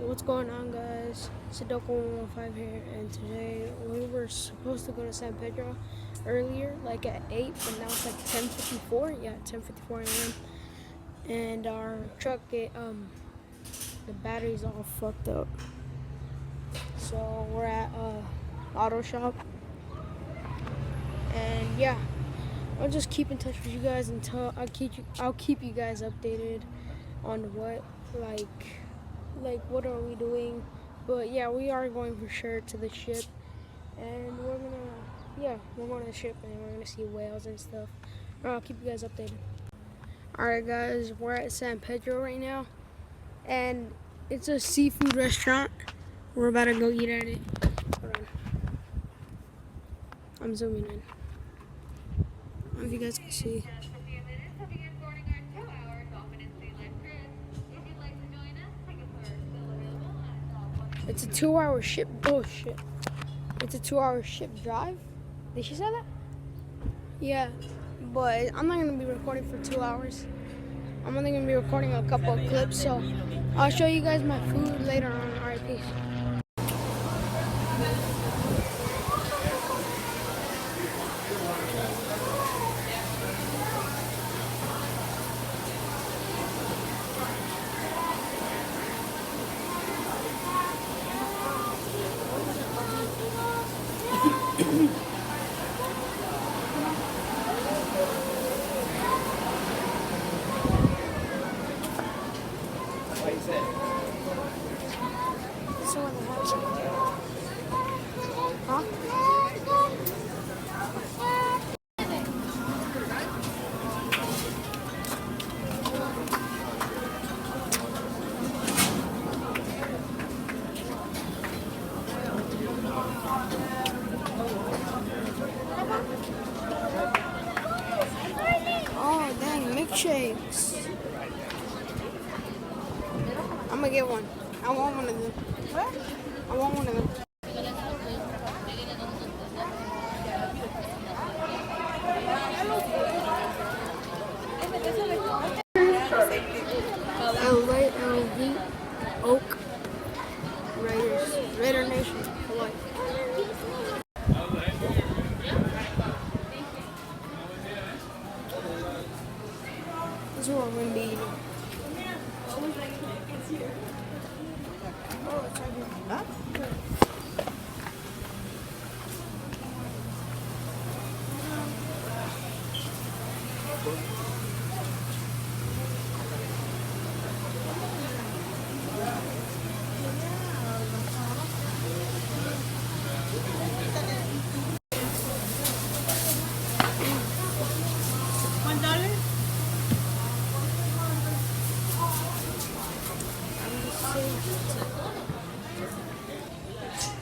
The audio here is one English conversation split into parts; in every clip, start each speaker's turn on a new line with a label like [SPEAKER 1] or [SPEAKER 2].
[SPEAKER 1] What's going on, guys? Sudoku 115 here, and today we were supposed to go to San Pedro earlier, like at 8, but now it's like 10:54. Yeah, 10:54 a.m. And our truck, the battery's all fucked up. So we're at auto shop, and yeah, I'll just keep in touch with you guys until I'll keep you guys updated on what are we doing. But yeah, we are going for sure to the ship, and we're going to the ship, and we're gonna see whales and stuff. I'll keep you guys updated. Alright guys, we're at San Pedro right now, and it's a seafood restaurant. We're about to go eat at it. Hold on. I'm zooming in. I don't know if you guys can see. It's a 2-hour ship. Oh shit. It's a 2-hour ship drive. Did she say that? Yeah. But I'm not going to be recording for 2 hours. I'm only going to be recording a couple of clips. So I'll show you guys my food later on. Alright, peace. So in the house. Huh? Oh dang, milkshakes. I'm gonna get one. I want one of them. What? I want one of them. LV Oak Raiders. Raider Nation for life. This is what we're gonna be eating. Oh, it's right here. Huh?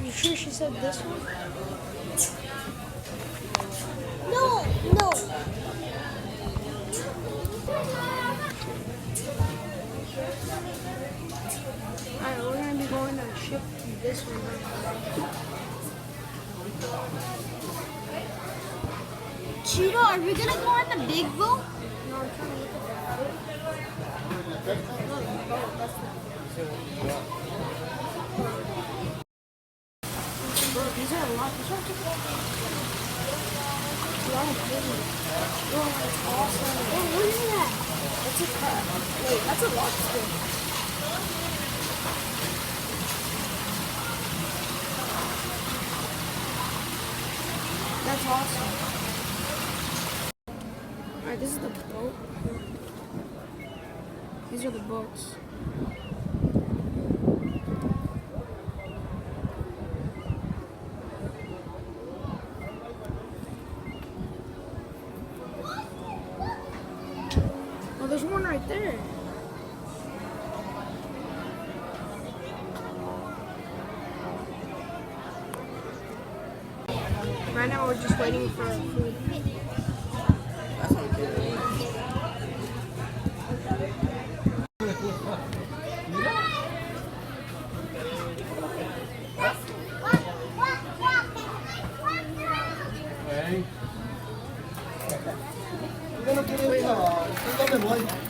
[SPEAKER 1] You sure she said this one? No, no. Alright, we're gonna be going to ship this one.
[SPEAKER 2] Cheeto, are we gonna go on the big boat?
[SPEAKER 1] No, I'm trying to look at that. Bro, these are a lot. These are a lot of food. Bro, that's awesome. Oh, what is that? That's a crab. Wait, that's a lobster. That's awesome. Alright, this is the boat. These are the boats. Oh, there's one right there. Right now we're just waiting for food.
[SPEAKER 3] That's okay.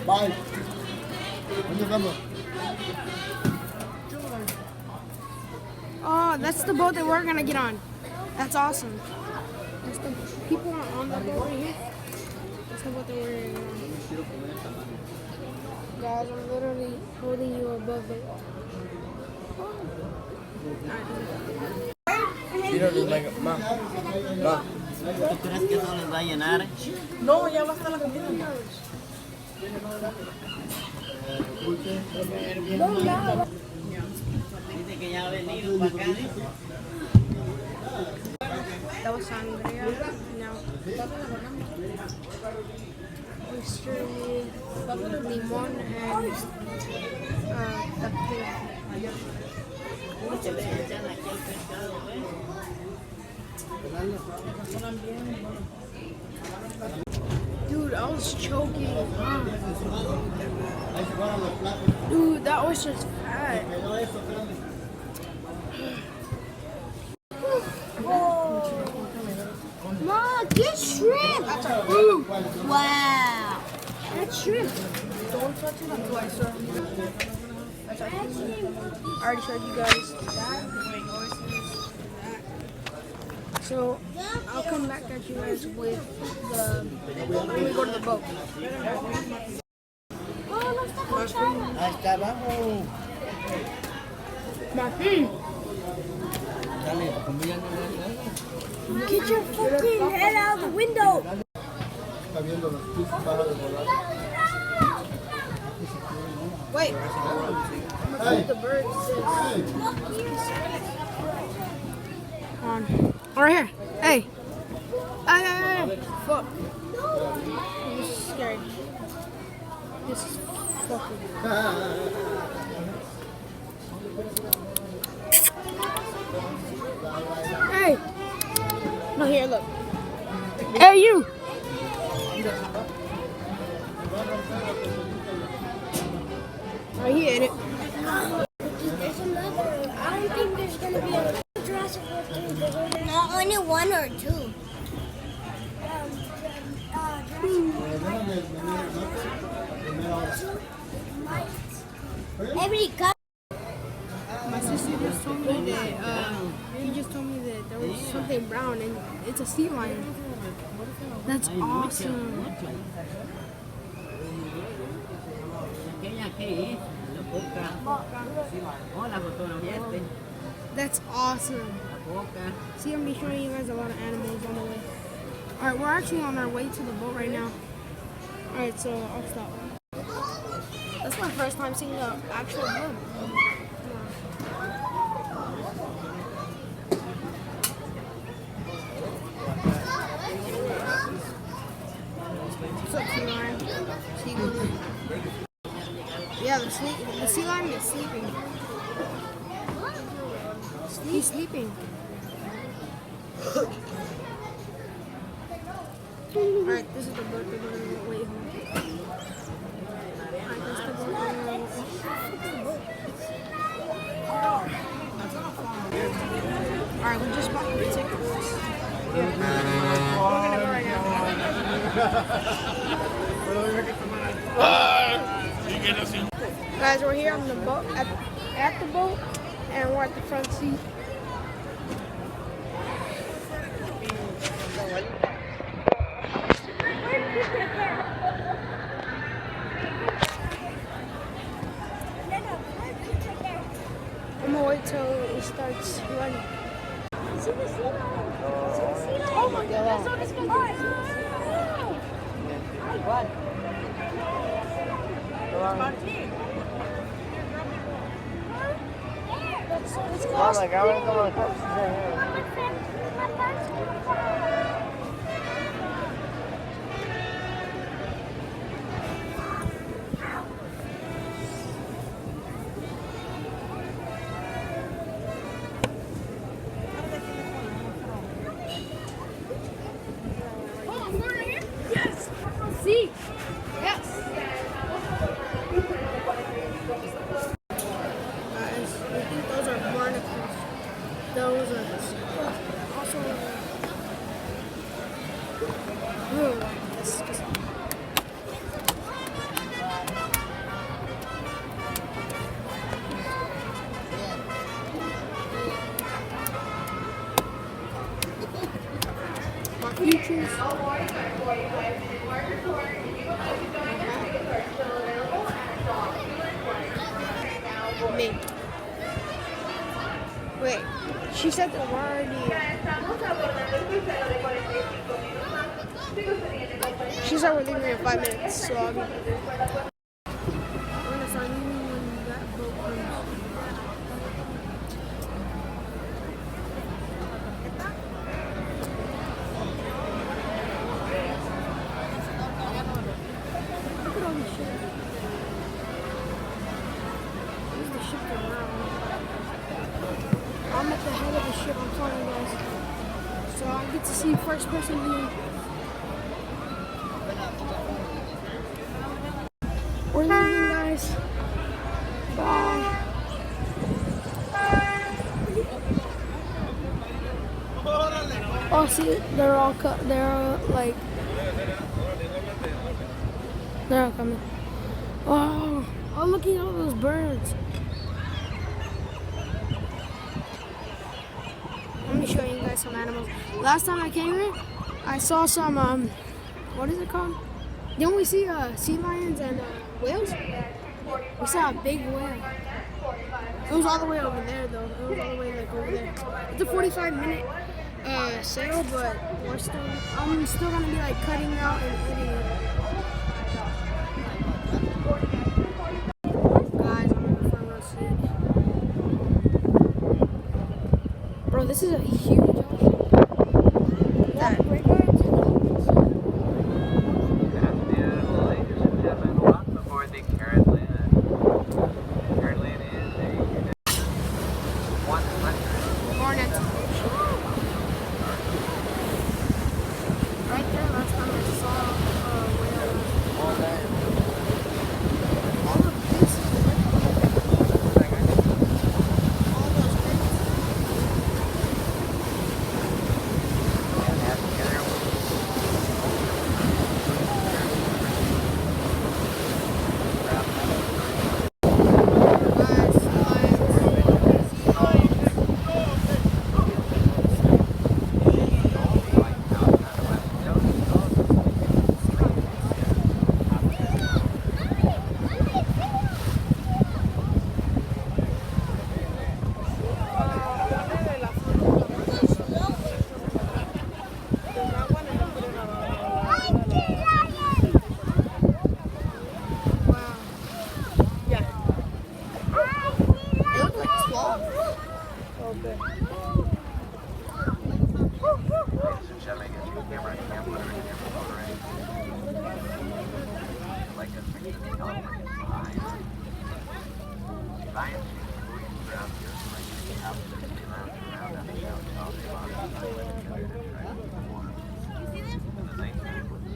[SPEAKER 4] Bye. In November.
[SPEAKER 1] Oh, that's the boat that we're gonna get on. That's awesome. That's the people are on the boat right here. That's the boat that we're gonna get on. Guys, I'm literally holding you above the wall.
[SPEAKER 3] Pedro, just like it. Ma.
[SPEAKER 4] ¿Tú crees que eso les va a llenar?
[SPEAKER 3] No, ya va a estar la comida.
[SPEAKER 4] Dice que ya ha venido para acá.
[SPEAKER 1] That was sangria. Now, oyster with limon and tapioca.
[SPEAKER 4] Mucho le echan aquí al pescado, ¿ves?
[SPEAKER 1] Dude, I was choking. Dude, that oyster's fat.
[SPEAKER 2] Mom, get shrimp.
[SPEAKER 1] Ooh.
[SPEAKER 2] Wow. That's shrimp.
[SPEAKER 1] Don't touch it until I serve you. I already showed you guys that. So I'll come back at you guys with the when we go to the boat.
[SPEAKER 3] Hasta abajo. Dale, comida no.
[SPEAKER 2] Get your fucking head out of the window.
[SPEAKER 1] Wait. I'm gonna feed the birds. Come on. Right here. Hey. Hey. Fuck. I'm just scared. This is fucking. Hey. No, here, look. Hey, you. Right here, ain't it?
[SPEAKER 2] There's another. I don't think there's gonna be a Jurassic World 3. No, only one or two. Every cut.
[SPEAKER 1] My sister just told me that, he just told me that there was something brown and it's a sea lion. That's awesome.
[SPEAKER 4] Aquella que es la boca. Oh, la fotografiaste.
[SPEAKER 1] That's awesome.
[SPEAKER 4] La boca.
[SPEAKER 1] See, I'm gonna be showing you guys a lot of animals on the way. Alright, we're actually on our way to the boat right now. Alright, so I'll stop. That's my first time seeing an actual boat. What's up, sea lion? Seagull. Yeah, the sea lion is sleeping. He's sleeping. Alright, this is the boat that we're gonna wait home. Alright, that's the boat we're gonna wait home. Alright, we just bought the tickets. We're gonna go right now. Guys, we're here on the boat, at the boat, and we're at the front seat. I'm gonna wait till it starts running. Oh my god, that's so disgusting.
[SPEAKER 3] What?
[SPEAKER 1] That's so disgusting.
[SPEAKER 3] Oh my god, I want to go on the corpses right here.
[SPEAKER 1] Yes! See? Yes! Guys, I think those are barnacles. Those are also features. Me. Wait, she said that we're already. She said we're leaving in 5 minutes, so I'm gonna start leaving when that boat comes. Look at all this shit. This is the ship around. I'm at the head of the ship, I'm telling you guys. So I get to see first person view. We're leaving, guys. Bye. Oh, see, they're all like, they're all coming. Oh, look at all those birds. Let me show you guys some animals. Last time I came here, I saw some, what is it called? Didn't we see sea lions and whales? We saw a big whale. It was all the way over there, though. It was all the way like over there. It's a 45-minute sail, but I'm still gonna be like cutting out and editing it. Guys, I'm in the front row seat. Bro, this is a huge ocean.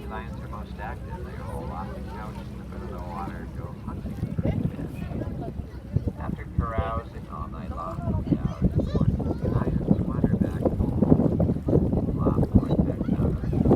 [SPEAKER 5] Lions are most active. They roll off the couch in the foot of the water, go hunting. After carousing all night long, the lions wander back home. Flop going back down to the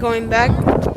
[SPEAKER 5] going back.